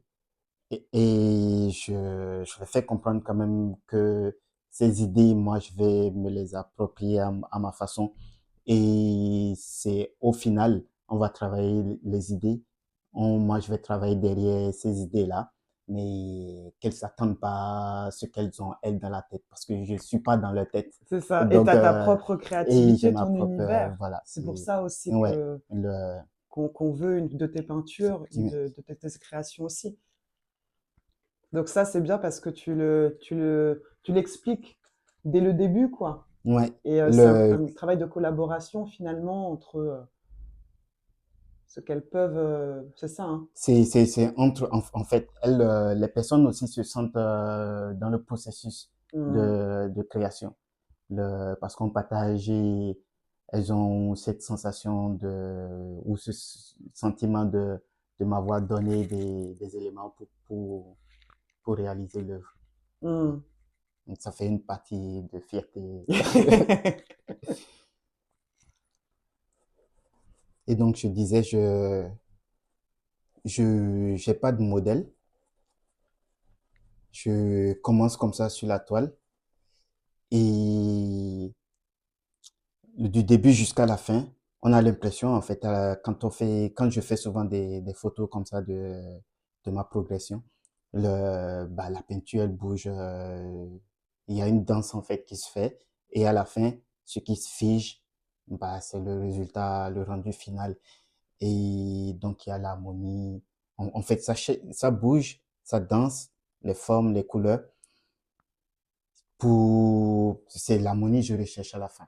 et je leur fais comprendre quand même que ces idées, moi, je vais me les approprier à ma façon. Et c'est au final, on va travailler les idées. Moi, je vais travailler derrière ces idées-là, mais qu'elles s'attendent pas à ce qu'elles ont, elles, dans la tête, parce que je suis pas dans leur tête. C'est ça, et tu Donc, as ta propre et j'ai créativité, ma ton propre, univers. voilà, C'est pour ça aussi ouais, que le, qu'on veut une de tes peintures, effectivement, de tes créations aussi. Donc ça, c'est bien parce que tu l'expliques dès le début, quoi. ouais, Et c'est le, un travail de collaboration finalement entre ce qu'elles peuvent. C'est ça, hein. c'est en fait, les personnes aussi se sentent dans le processus Mm. de création. Parce qu'on partage et elles ont cette sensation ou ce sentiment de m'avoir donné des éléments pour réaliser l'œuvre. Mm. Donc, ça fait une partie de fierté. Et donc, je disais, j'ai pas de modèle. Je commence comme ça sur la toile et du début jusqu'à la fin, on a l'impression, en fait, quand je fais souvent des photos comme ça de ma progression, bah, la peinture, elle bouge, il y a une danse, en fait, qui se fait. Et à la fin, ce qui se fige, bah, c'est le résultat, le rendu final. Et donc, il y a l'harmonie. En fait, ça bouge, ça danse, les formes, les couleurs. C'est l'harmonie que je recherche à la fin.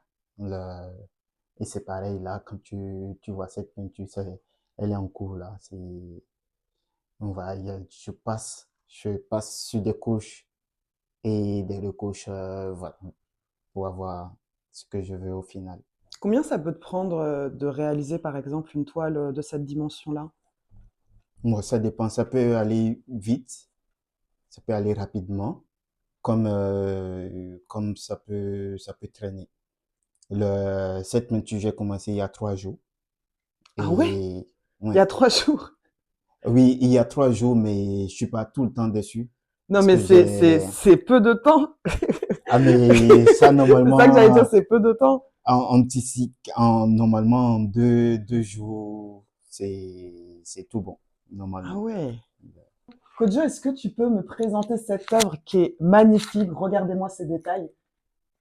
Et c'est pareil, là, quand tu vois cette peinture, elle est en cours, là. Je passe sur des couches et des recouches, voilà, pour avoir ce que je veux au final. Combien ça peut te prendre de réaliser par exemple une toile de cette dimension-là? Moi, ça dépend, ça peut aller vite, ça peut aller rapidement, comme ça peut traîner. Cette peinture, j'ai commencé il y a 3 jours. Ah ouais? Et, Il y a ouais. 3 jours? Oui, il y a 3 jours, mais je suis pas tout le temps dessus. Non, Parce mais que j'ai, c'est peu de temps. ah, mais ça, C'est ça que j'allais normalement, dire, c'est peu de temps. normalement, en deux jours, c'est tout bon, Ah normalement. ouais. Kodjo, est-ce que tu peux me présenter cette œuvre qui est magnifique? Regardez-moi ces détails.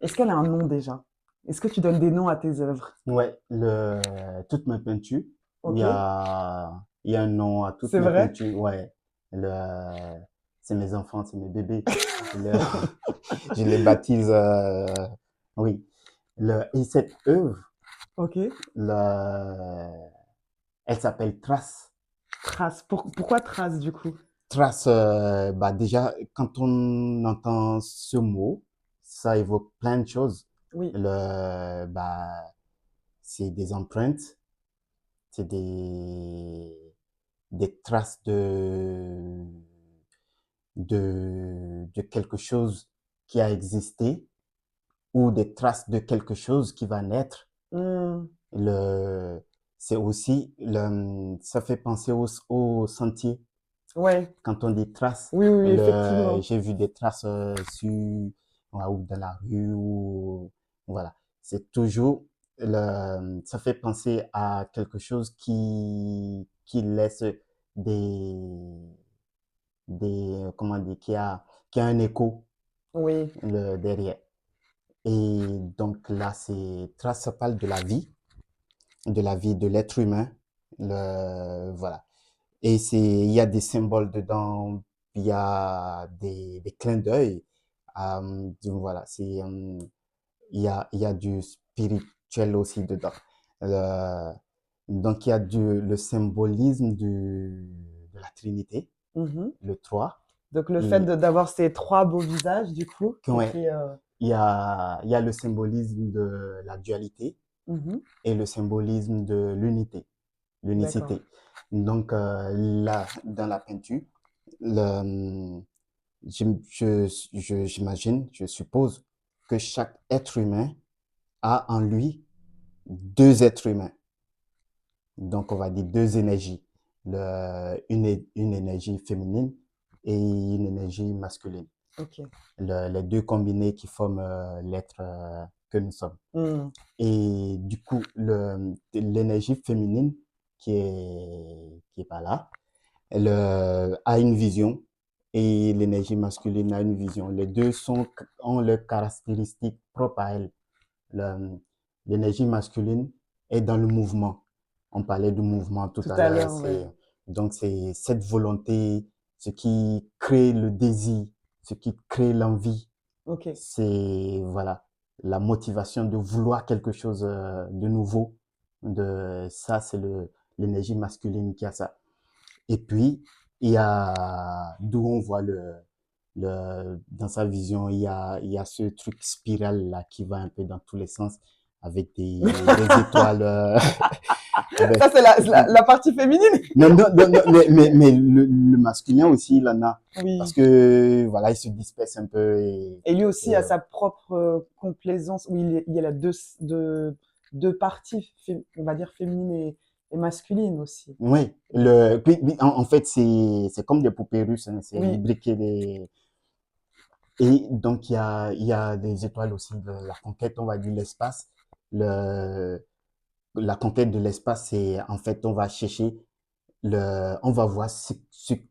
Est-ce qu'elle a un nom déjà? Est-ce que tu donnes des noms à tes œuvres? Ouais, toutes mes peintures, Ok? il y a un nom à toutes C'est mes vrai? peintures, ouais. Le, c'est mes enfants, c'est mes bébés. Le, je les baptise, oui. Et cette œuvre, Ok. le, elle s'appelle Trace. Trace. Pourquoi trace du coup? Trace, bah déjà, quand on entend ce mot, ça évoque plein de choses. Oui. Bah, c'est des empreintes, c'est des traces de quelque chose qui a existé ou des traces de quelque chose qui va naître. Hmm. Le, c'est aussi, ça fait penser au sentier. Ouais. Quand on dit traces, Oui, oui, oui, effectivement. j'ai vu des traces sur, ou dans la rue, ou voilà. C'est toujours ça fait penser à quelque chose qui laisse des, comment dire, qui a un écho Oui. derrière. Et donc là, ça parle de la vie de l'être humain. Voilà. Et il y a des symboles dedans, il y a des clins d'œil. Donc voilà, il y a du spirituel aussi dedans. Euh, donc il y a le symbolisme de la Trinité, Mhm. le 3. Donc le fait Et d'avoir ces trois beaux visages, du coup, ouais, il y a le symbolisme de la dualité mhm. et le symbolisme de D'accord. l'unicité. Donc là, dans la peinture, le, j'imagine, je suppose que chaque être humain a en lui deux êtres humains. Donc, on va dire deux énergies. Une énergie féminine et une énergie masculine. Ok. Les deux combinés qui forment l'être que nous sommes. Mm. Et du coup, l'énergie féminine qui est pas là, elle a une vision et l'énergie masculine a une vision. Les deux ont leurs caractéristiques propres à elles. Le- L'énergie masculine est dans le mouvement. On parlait du mouvement tout Tout à à l'heure. l'heure, ouais. Donc, c'est cette volonté, ce qui crée le désir, ce qui crée l'envie. Ok. C'est, voilà, la motivation de vouloir quelque chose de nouveau. Ça, c'est l'énergie masculine qui a ça. Et puis, il y a d'où on voit dans sa vision, il y a ce truc spiral là qui va un peu dans tous les sens avec des étoiles. Ça, Avec, c'est la partie féminine. non, non, non, non, mais le masculin aussi, il en a. Parce Oui. que, voilà, il se disperse un peu Et lui aussi et, a sa propre complaisance. Oui, il y a deux parties, on va dire féminine et masculine aussi. oui, puis, en fait, c'est comme des poupées russes, hein, c'est Oui, imbriqué et donc, il y a des étoiles aussi de la conquête, on va dire l'espace. Le, la conquête de l'espace, c'est en fait, on va chercher, on va voir ce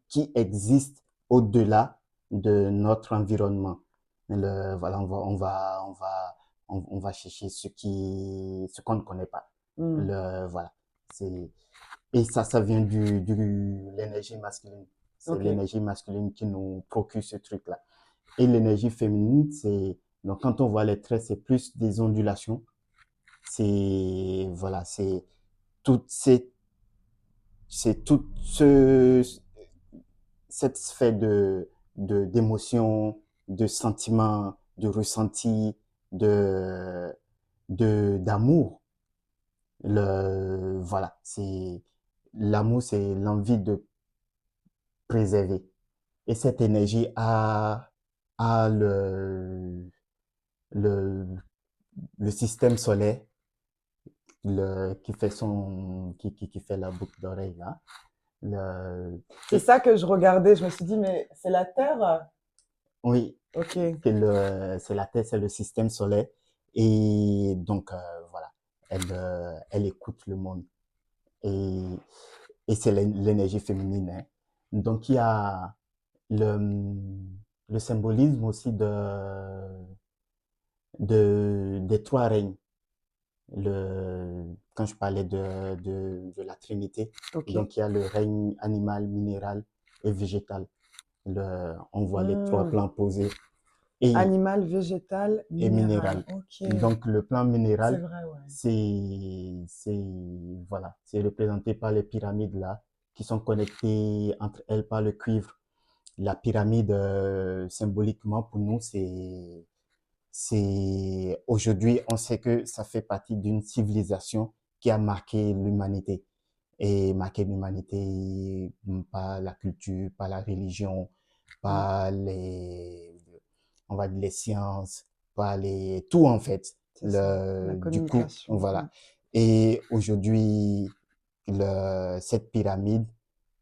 qui existe au-delà de notre environnement. Voilà, on va chercher ce qu'on ne connaît pas. mm, Voilà. C'est, et ça vient l'énergie masculine. C'est ok. l'énergie masculine qui nous procure ce truc-là. Et l'énergie féminine, donc quand on voit les traits, c'est plus des ondulations. Voilà, toute ces, c'est toute cette sphère d'émotions, de sentiments, de ressentis, de, d'amour. Voilà, l'amour, c'est l'envie de préserver. Et cette énergie a le, le système solaire qui fait la boucle d'oreille là. Le, C'est ça que je regardais. Je me suis dit, mais c'est la Terre? oui, Ok. c'est la Terre, c'est le système solaire. Et donc, voilà, elle écoute le monde. Et, et c'est l'énergie féminine, hein. Donc, il y a le, le symbolisme aussi des trois règnes. Quand je parlais de la Trinité, Ok. donc il y a le règne animal, minéral et végétal. On voit les trois Hmm. plans posés et, Animal, végétal, et minéral. minéral. Ok. Donc le plan C'est minéral, vrai, ouais. c'est, voilà, c'est représenté par les pyramides là, qui sont connectées entre elles par le cuivre. La pyramide, symboliquement pour nous, aujourd'hui, on sait que ça fait partie d'une civilisation qui a marqué l'humanité et marqué l'humanité par la culture, par la religion, Mm, par on va dire les sciences, tout en fait. c'est ça. La Du coup, communication. Mm. voilà. Et aujourd'hui, cette pyramide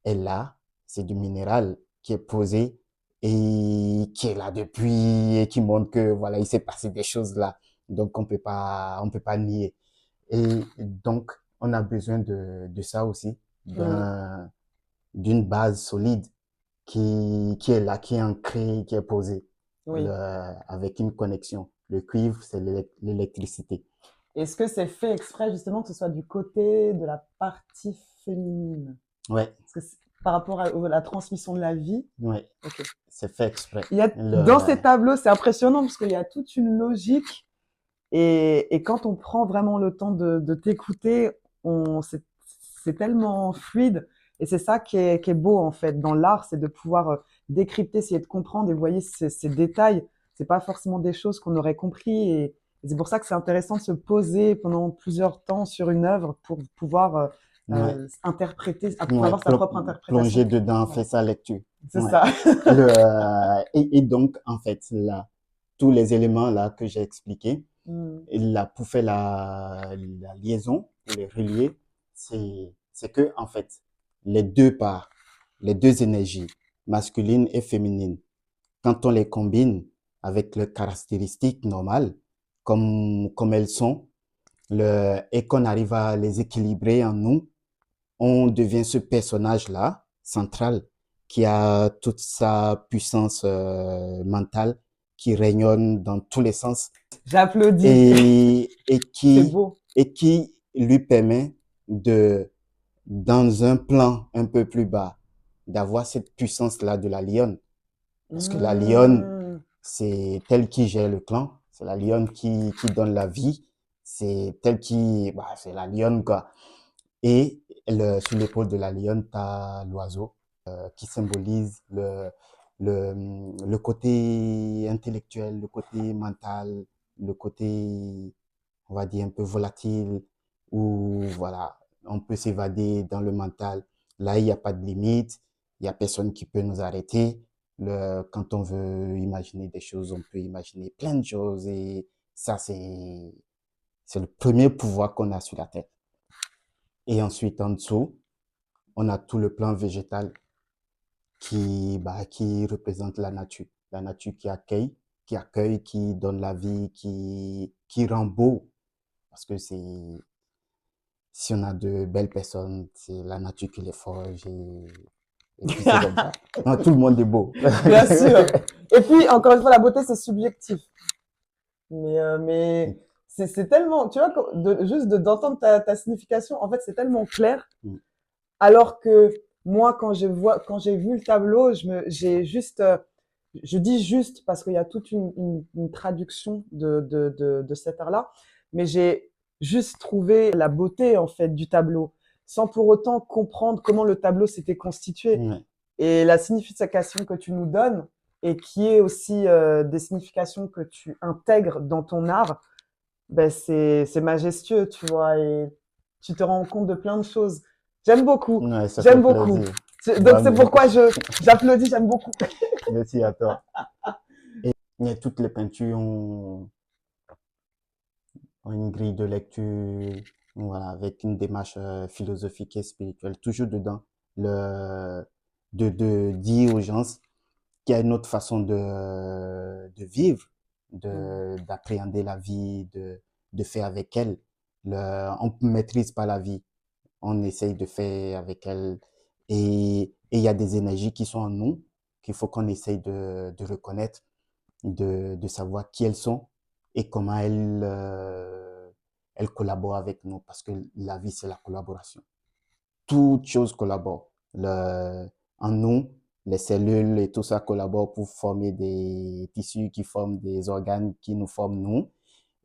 est là, c'est du minéral qui est posé et qui est là depuis et qui montre que voilà, il s'est passé des choses là. Donc on peut pas nier. Et donc on a besoin de ça aussi, Mm. d'une base solide qui est là, qui est ancrée, qui est posée, Oui. avec une connexion. Le cuivre, c'est l'électricité. Est-ce que c'est fait exprès justement que ce soit du côté de la partie féminine? Ouais, Parce que par rapport à la transmission de la vie. ouais, Ok. c'est fait exprès. Il y a, dans ces tableaux, c'est impressionnant parce qu'il y a toute une logique et quand on prend vraiment le temps de t'écouter, c'est tellement fluide et c'est ça qui est beau en fait dans l'art, c'est de pouvoir décrypter, essayer de comprendre et vous voyez ces détails, c'est pas forcément des choses qu'on aurait compris et c'est pour ça que c'est intéressant de se poser pendant plusieurs temps sur une œuvre pour pouvoir Ouais, interpréter, pour ouais, avoir sa propre interprétation. plonger dedans, Ouais, faire sa lecture. c'est Ouais. ça. Et donc, en fait, là, tous les éléments là que j'ai expliqués, Mm. et là, pour faire la liaison, pour les relier, c'est que, en fait, les deux parts, les deux énergies, masculine et féminine, quand on les combine avec leurs caractéristiques normales, comme elles sont, et qu'on arrive à les équilibrer en nous, on devient ce personnage-là, central, qui a toute sa puissance mentale, qui rayonne dans tous les sens J'applaudis. et C'est beau. qui lui permet de, dans un plan un peu plus bas, d'avoir cette puissance-là de la lionne. Parce que la lionne, Mm. c'est elle qui gère le clan, c'est la lionne qui donne la vie, c'est elle qui, bah, c'est la lionne, quoi. Et sur l'épaule de la lionne, tu as l'oiseau qui symbolise le côté intellectuel, le côté mental, le côté, on va dire, un peu volatile, où voilà, on peut s'évader dans le mental. Là, il n'y a pas de limite, il n'y a personne qui peut nous arrêter. Quand on veut imaginer des choses, on peut imaginer plein de choses et ça, c'est le premier pouvoir qu'on a sur la Terre. Et ensuite, en dessous, on a tout le plan végétal qui représente la nature. La nature qui accueille, qui donne la vie, qui rend beau. Parce que si on a de belles personnes, c'est la nature qui les forge et puis c'est comme ça. Non, tout le monde est beau. Bien sûr. Et puis, encore une fois, la beauté, c'est subjectif. Mais c'est tellement, tu vois, juste d'entendre ta signification, en fait, c'est tellement clair. Alors que moi, quand j'ai vu le tableau, j'ai juste, je dis juste parce qu'il y a toute une traduction de cet art-là, mais j'ai juste trouvé la beauté, en fait, du tableau, sans pour autant comprendre comment le tableau s'était constitué. Ouais. Et la signification que tu nous donnes, et qui est aussi des significations que tu intègres dans ton art, ben c'est majestueux, tu vois, et tu te rends compte de plein de choses. J'aime beaucoup, Ouais, ça fait j'aime beaucoup. plaisir. Donc Bah, c'est pourquoi j'applaudis, j'aime beaucoup. merci à toi. Et toutes les peintures ont une grille de lecture, voilà, avec une démarche philosophique et spirituelle, toujours dedans. De dire aux gens qu'il y a une autre façon de vivre, d'appréhender la vie, de faire avec elle. On ne maîtrise pas la vie, on essaye de faire avec elle. Et il y a des énergies qui sont en nous, qu'il faut qu'on essaye de reconnaître, de savoir qui elles sont et comment elles collaborent avec nous, parce que la vie, c'est la collaboration. Toute chose collabore. En nous, les cellules et tout ça collaborent pour former des tissus qui forment des organes qui nous forment nous.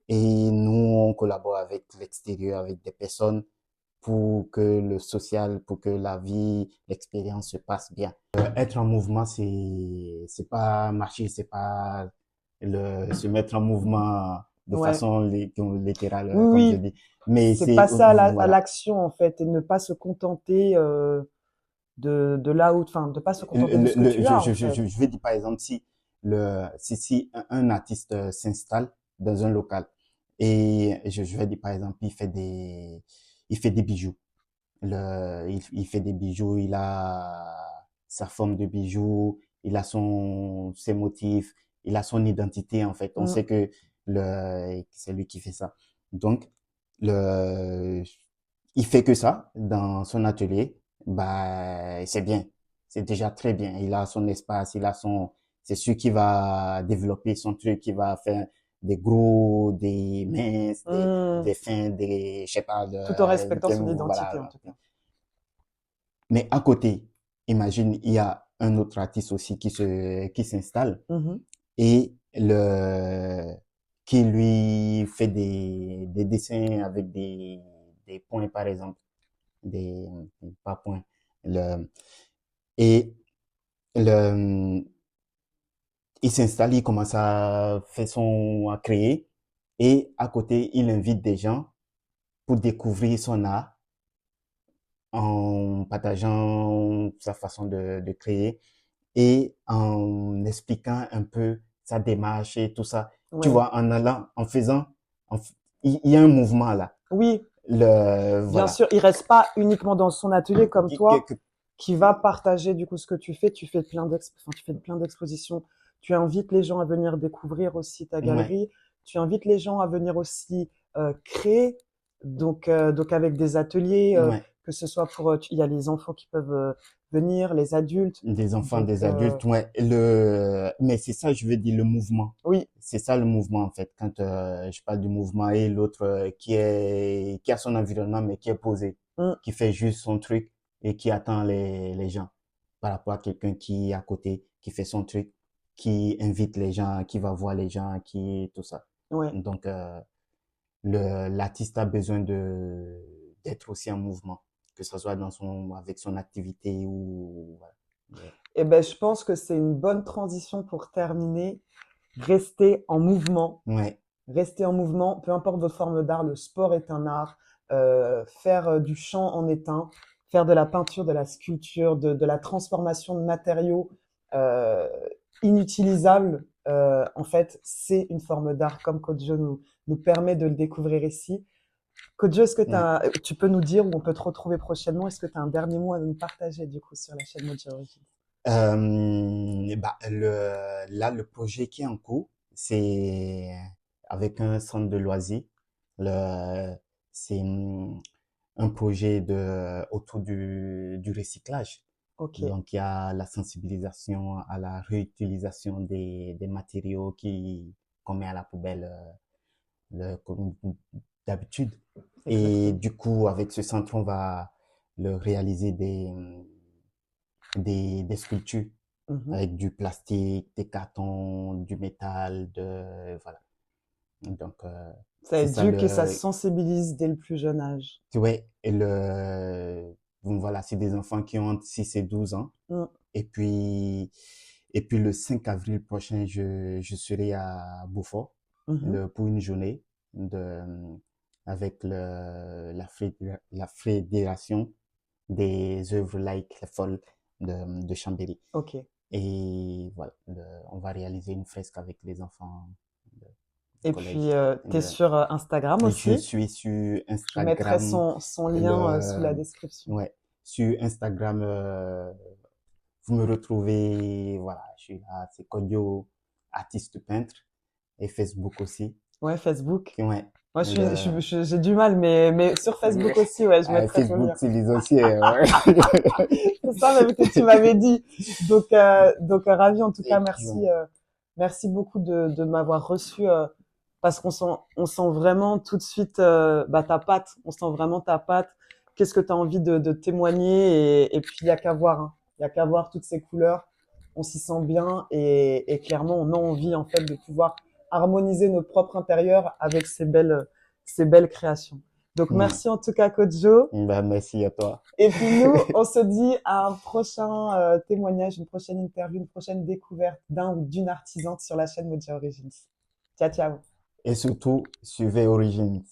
Et nous, on collabore avec l'extérieur, avec des personnes pour que le social, pour que la vie, l'expérience se passe bien. Être en mouvement, c'est pas marcher, c'est pas se mettre en mouvement de Ouais. façon littérale, Oui, comme je oui, dis. Mais c'est c'est, passer à voilà. l'action en fait et ne pas se contenter de là où, enfin, de pas se contenter de ce que tu as en fait. Je vais dire par exemple si un artiste s'installe dans un local et je vais dire par exemple il fait des bijoux. Il fait des bijoux, il a sa forme de bijoux il a ses motifs, il a son identité, en fait. On Mm. sait que c'est lui qui fait ça. Donc, le, il fait que ça dans son atelier. Bah, c'est bien. C'est déjà très bien. Il a son espace, c'est celui qui va développer son truc, qui va faire des gros, des minces, Mm. des fins, je sais pas, Tout en respectant son identité, en voilà. tout cas. Mais à côté, imagine, il y a un autre artiste aussi qui s'installe Mhm. et qui lui fait des dessins avec des points, par exemple, des, pas points, le, et le, il s'installe, il commence à faire à créer et à côté, il invite des gens pour découvrir son art en partageant sa façon de créer et en expliquant un peu sa démarche et tout ça. Tu Ouais. vois, en allant, en faisant, en f- il y a un mouvement là. Oui, bien Voilà. sûr, il reste pas uniquement dans son atelier comme Qui- toi, que- que- qui va partager du coup ce que tu fais. Tu fais plein d'expositions. Tu invites les gens à venir découvrir aussi ta ouais, galerie. Tu invites les gens à venir aussi créer. Donc avec des ateliers, ouais. que ce soit pour, il y a les enfants qui peuvent venir, les adultes. Des enfants, Donc des adultes, ouais. Mais c'est ça, je veux dire, le mouvement. oui, C'est ça le mouvement, en fait. Quand je parle du mouvement et l'autre qui a son environnement, mais qui est posé, mm, qui fait juste son truc et qui attend les gens. Par rapport à quelqu'un qui est à côté, qui fait son truc, qui invite les gens, qui va voir les gens, tout ça. ouais. Donc, l'artiste a besoin d'être aussi en mouvement, que ce soit avec son activité ou, voilà. Et ben, je pense que c'est une bonne transition pour terminer. Rester en mouvement. Ouais, Rester en mouvement, peu importe votre forme d'art, le sport est un art, faire du chant en est un, faire de la peinture, de la sculpture, de la transformation de matériaux euh, inutilisables, en fait, c'est une forme d'art, comme Kodjo nous permet de le découvrir ici. Kodjo, est-ce que ouais. tu peux nous dire où on peut te retrouver prochainement? Est-ce que tu as un dernier mot à nous partager du coup sur la chaîne Moji Origins? Bah, là, le projet qui est en cours, c'est avec un centre de loisirs. Le, c'est un projet autour du recyclage. Ok, Donc, il y a la sensibilisation à la réutilisation des matériaux qu'on met à la poubelle, comme d'habitude. Et exactement. du coup, avec ce centre, on va réaliser des sculptures Mhm. avec du plastique, des cartons, du métal, voilà. Donc, Ça c'est ça éduque et ça sensibilise dès le plus jeune âge. ouais, bon, voilà, c'est des enfants qui ont entre 6 et 12 ans. Mm. Et puis le 5 avril prochain, je serai à Beaufort, Mhm. pour une journée avec la fédération des œuvres laïques folles de Chambéry. Ok. Et voilà, on va réaliser une fresque avec les enfants du Et puis, collège. tu es sur Instagram Je aussi. suis sur Je mettrai Instagram, son lien sous la le, description. ouais, sur Instagram, vous me retrouvez, voilà, je suis là, c'est Kodio, artiste peintre, et Facebook aussi. Ouais, Facebook. Ouais, Moi, le, j'ai du mal, mais sur Facebook aussi, ouais, je mettrai ton Facebook, lien. c'est les aussi, ouais. C'est ça même que tu m'avais dit. Donc ravi en tout cas, Et puis, ouais. merci, merci beaucoup de m'avoir reçu parce on sent vraiment tout de suite bah, ta patte. On sent vraiment ta patte. Qu'est-ce que tu as envie de témoigner et puis il y a qu'à voir, hein. Il y a qu'à voir toutes ces couleurs. On s'y sent bien et clairement on a envie en fait de pouvoir harmoniser notre propre intérieur avec ces belles créations. Donc Ouais. merci en tout cas Kodjo. Bah, merci à toi. Et puis nous, on se dit à un prochain témoignage, une prochaine interview, une prochaine découverte d'un ou d'une artisante sur la chaîne Moja Origins. Ciao, ciao. Et surtout, suivez Origins.